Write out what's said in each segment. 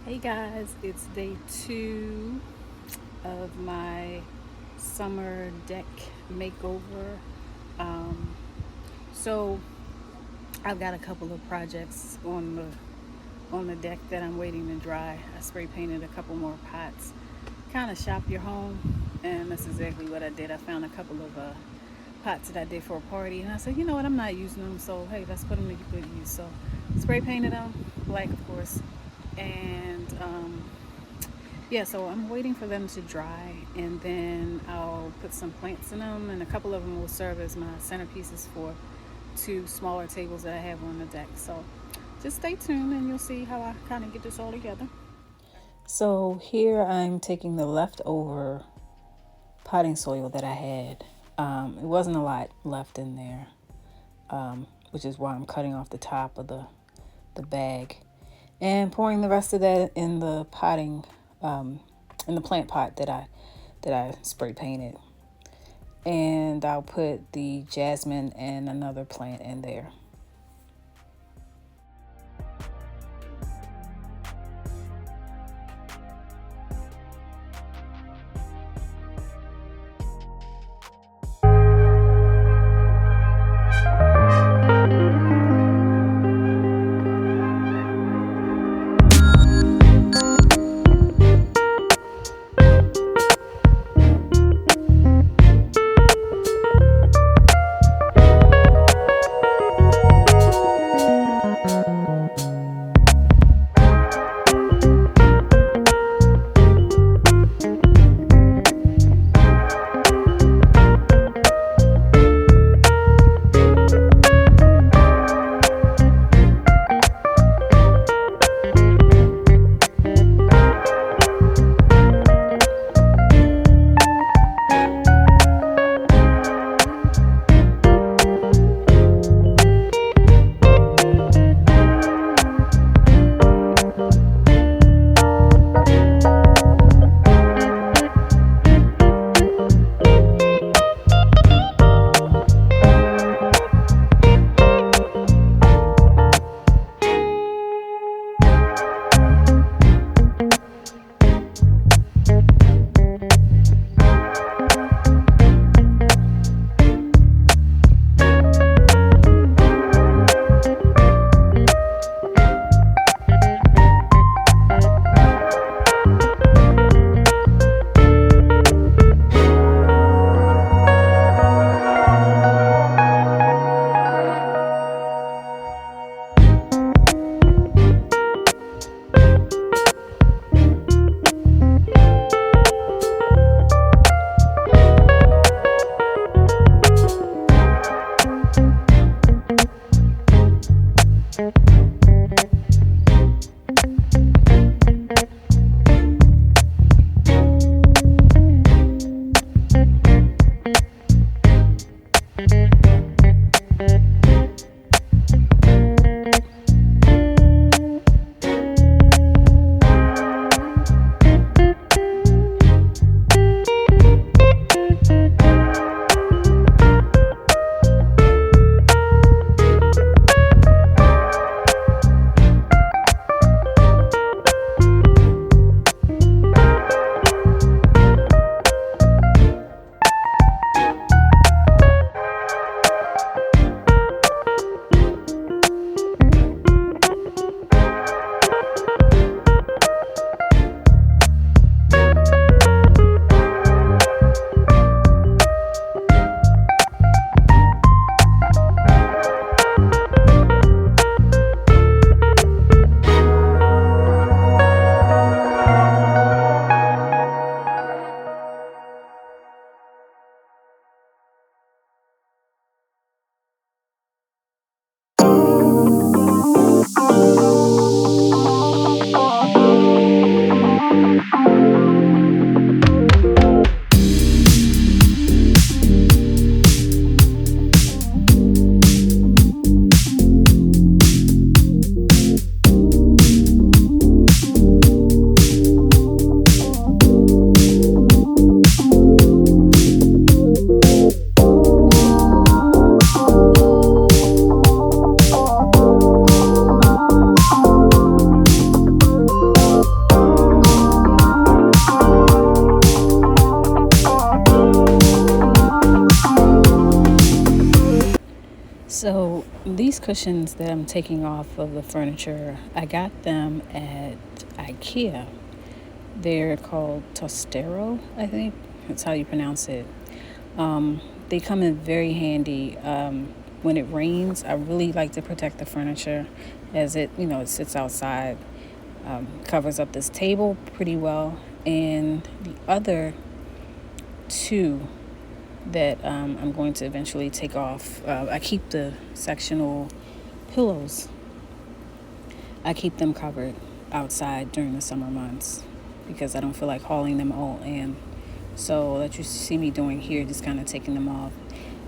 Hey guys, it's day 2 of my summer deck makeover. Um, so I've got a couple of projects on the deck that I'm waiting to dry. I spray painted a couple more pots. Kind of shop your home, and that's exactly what I did. I found a couple of pots that I did for a party, and I said, you know what, I'm not using them, so hey, let's put them to good use. So spray painted them black, of course, and yeah, so I'm waiting for them to dry, and then I'll put some plants in them, and a couple of them will serve as my centerpieces for 2 smaller tables that I have on the deck. So just stay tuned, and you'll see how I kind of get this all together. So here I'm taking the leftover potting soil that I had. It wasn't a lot left in there, which is why I'm cutting off the top of the bag and pouring the rest of that in the potting, in the plant pot that I spray painted. And I'll put the jasmine and another plant in there. cushions that I'm taking off of the furniture, I got them at IKEA. They're called Tostero, I think. That's how you pronounce it. They come in very handy. When it rains, I really like to protect the furniture as it sits outside. Covers up this table pretty well. And the other two that I'm going to eventually take off, I keep the sectional pillows. I keep them covered outside during the summer months because I don't feel like hauling them all in. So that you see me doing here, just kind of taking them off.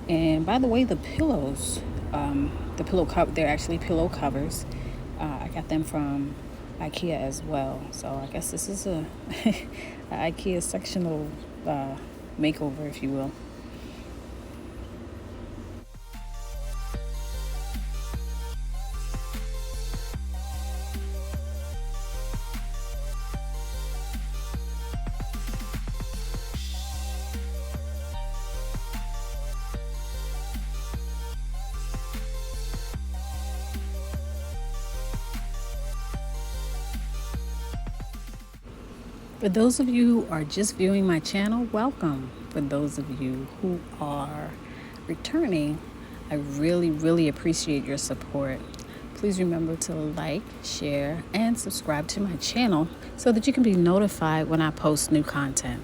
And by the way, the pillows, they're actually pillow covers. I got them from IKEA as well. So I guess this is a IKEA sectional makeover, if you will. For those of you who are just viewing my channel, welcome. For those of you who are returning, I really, really appreciate your support. Please remember to like, share, and subscribe to my channel so that you can be notified when I post new content.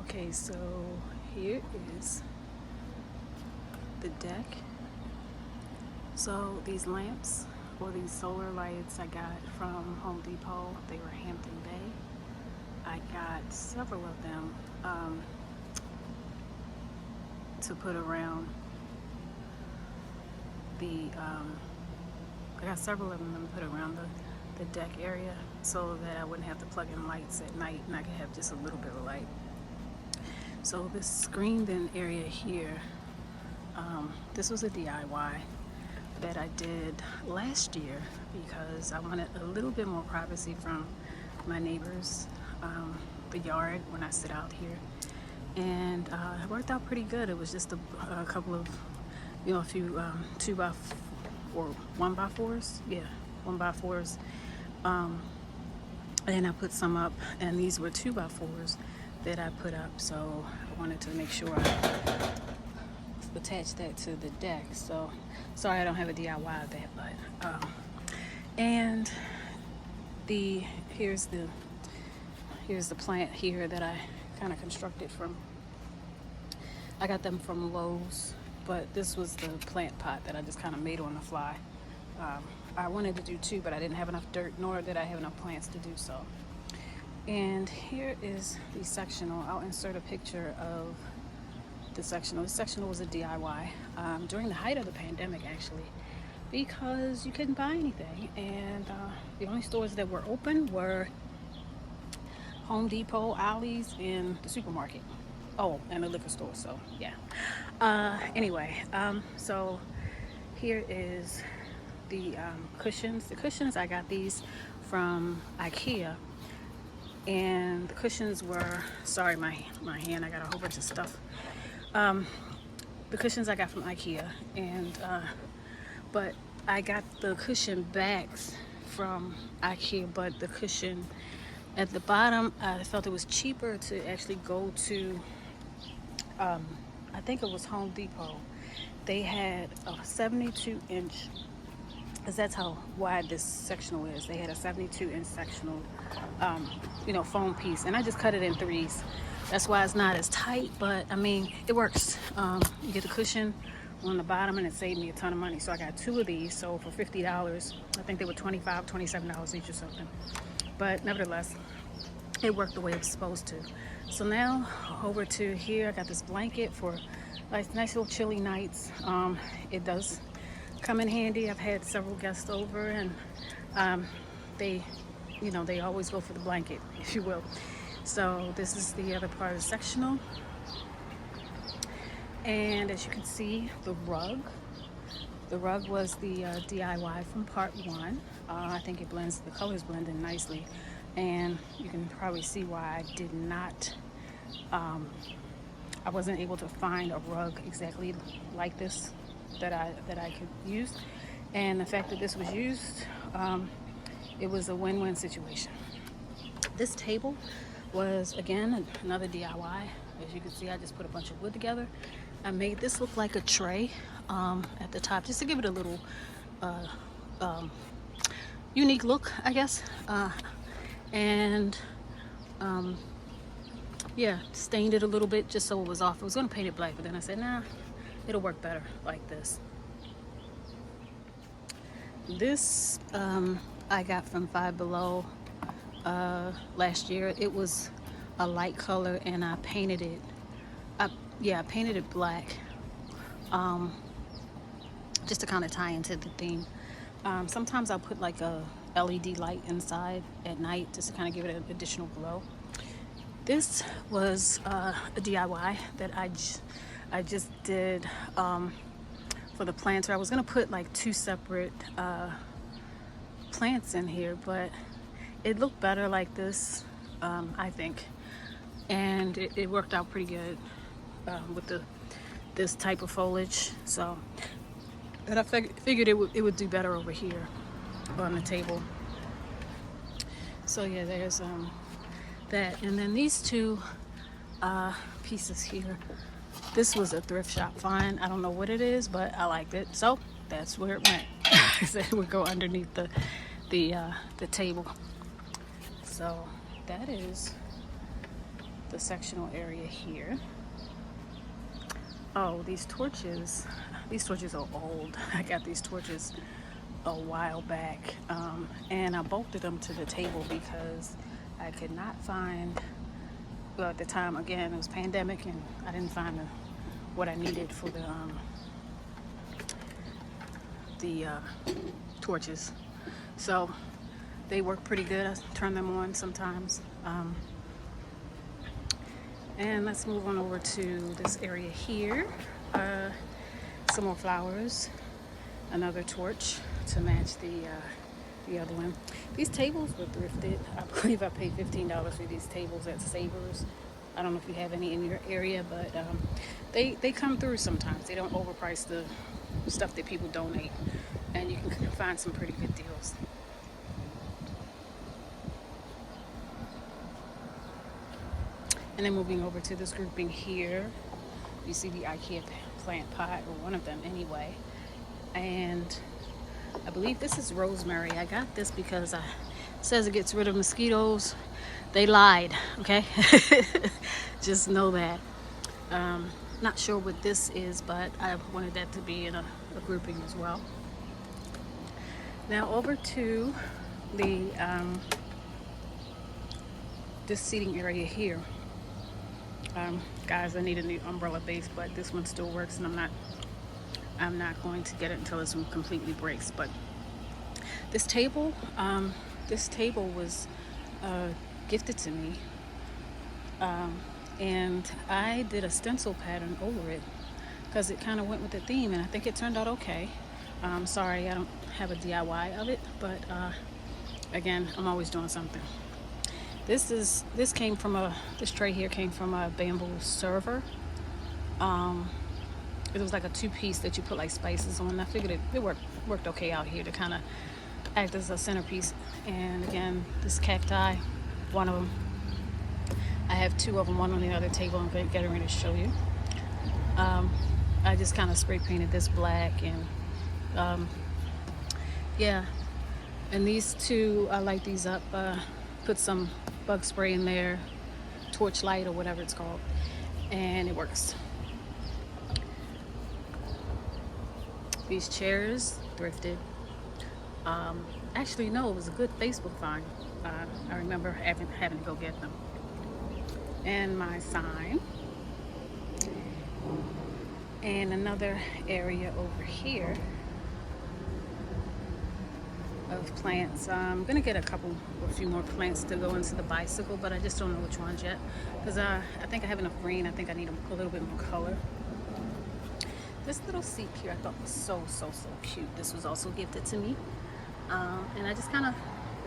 Okay, so here is the deck. So these lamps or these solar lights I got from Home Depot. They were Hampton Bay. I got several of them to put around I got several of them to put around the deck area so that I wouldn't have to plug in lights at night and I could have just a little bit of light. So this screened-in area here, this was a DIY that I did last year because I wanted a little bit more privacy from my neighbors, the yard when I sit out here, and it worked out pretty good. It was just a couple of, a few 1x4s, yeah, 1x4s, and I put some up, and these were 2x4s that I put up, so I wanted to make sure I attach that to the deck. So sorry I don't have a DIY of that, but and here's the plant here that I kind of constructed from. I got them from Lowe's, but this was the plant pot that I just kind of made on the fly. I wanted to do two, but I didn't have enough dirt, nor did I have enough plants to do so. And here is the sectional. I'll insert a picture of the sectional. This sectional was a DIY during the height of the pandemic, actually, because you couldn't buy anything, and the only stores that were open were Home Depot, Ollie's, and the supermarket. Oh, and the liquor store. So yeah. Anyway, so here is the cushions. The cushions, I got these from IKEA. And the cushions were, sorry, my hand, I got a whole bunch of stuff. The cushions I got from IKEA, and but I got the cushion backs from IKEA, but the cushion at the bottom, I felt it was cheaper to actually go to, I think it was Home Depot. They had a 72-inch, because that's how wide this sectional is. They had a 72-inch sectional, foam piece, and I just cut it in threes. That's why it's not as tight, but I mean, it works. You get the cushion on the bottom, and it saved me a ton of money. So I got two of these. So for $50, I think they were $27 each or something. But nevertheless, it worked the way it was supposed to. So now over to here, I got this blanket for like nice little chilly nights. It does come in handy. I've had several guests over, and they, you know, they always go for the blanket, if you will. So this is the other part of the sectional, and as you can see, the rug. The rug was the DIY from part one. I think it blends, the colors blend in nicely, and you can probably see why I did not, I wasn't able to find a rug exactly like this that I could use. And the fact that this was used, it was a win-win situation. This table was, again, another DIY. As you can see, I just put a bunch of wood together. I made this look like a tray at the top, just to give it a little unique look, I guess. Yeah, stained it a little bit just so it was off. I was going to paint it black, but then I said, nah, it'll work better like this. This I got from Five Below last year. It was a light color, and I painted it. I painted it black, just to kind of tie into the theme. Sometimes I'll put like a LED light inside at night just to kind of give it an additional glow. This was a DIY that I just did for the planter. I was gonna put like two separate plants in here, but it looked better like this, I think, and it worked out pretty good with this type of foliage. So, but I figured it would do better over here on the table. So yeah, there's that, and then these two pieces here. This was a thrift shop find. I don't know what it is, but I liked it, so that's where it went. I said it would go underneath the table. So that is the sectional area here. Oh, these torches are old. I got these torches a while back, and I bolted them to the table because I could not find, well, at the time, again, it was pandemic, and I didn't find what I needed for the torches. So they work pretty good. I turn them on sometimes. And let's move on over to this area here. Some more flowers, another torch to match the other one. These tables were thrifted. I believe I paid $15 for these tables at Savers. I don't know if you have any in your area, but they come through sometimes. They don't overprice the stuff that people donate, and you can find some pretty good deals. And then moving over to this grouping here, you see the IKEA plant pot, or one of them anyway. And I believe this is rosemary. I got this because it says it gets rid of mosquitoes. They lied, okay? Just know that. Not sure what this is, but I wanted that to be in a grouping as well. Now over to the this seating area here. Guys, I need a new umbrella base, but this one still works, and I'm not going to get it until this one completely breaks. But this table was gifted to me, and I did a stencil pattern over it because it kind of went with the theme, and I think it turned out okay. Sorry, I don't have a DIY of it, but again, I'm always doing something. This came from this tray here came from a bamboo server. It was like a two-piece that you put like spices on. I figured it worked okay out here to kind of act as a centerpiece. And again, this cacti, one of them. I have two of them, one on the other table. I'm getting ready to show you. I just kind of spray painted this black, and yeah. And these two, I light these up. Put some bug spray in there, torch light or whatever it's called, and it works. These chairs, thrifted. Actually, no, it was a good Facebook find. I remember having to go get them. And my sign. And another area over here of plants. I'm gonna get a few more plants to go into the bicycle, but I just don't know which ones yet, because I think I have enough green. I think I need a little bit more color. This little seat here I thought was so cute. This was also gifted to me, and I just kind of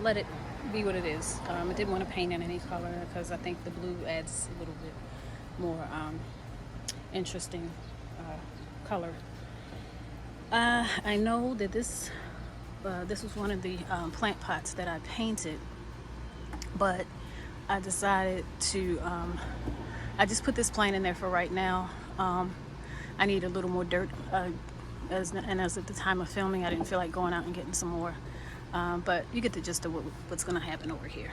let it be what it is. I didn't want to paint in any color because I think the blue adds a little bit more interesting color. I know that this was one of the plant pots that I painted, but I decided to I just put this plant in there for right now. I need a little more dirt, as at the time of filming I didn't feel like going out and getting some more, but you get the gist of what's going to happen over here.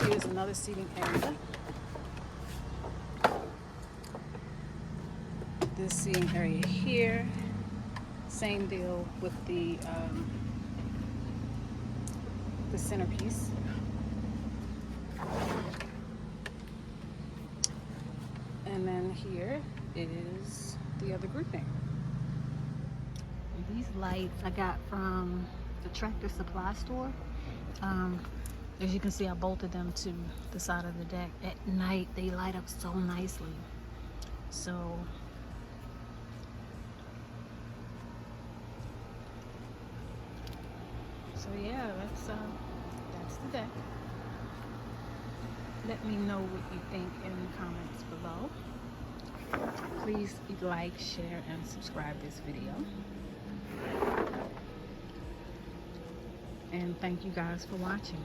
Here's another seating area. This seating area here, same deal with the centerpiece. And then here is the other grouping. And these lights I got from the Tractor Supply store. As you can see, I bolted them to the side of the deck. At night, they light up so nicely. So yeah, that's the deck. Let me know what you think in the comments below. Please like, share, and subscribe this video. And thank you guys for watching.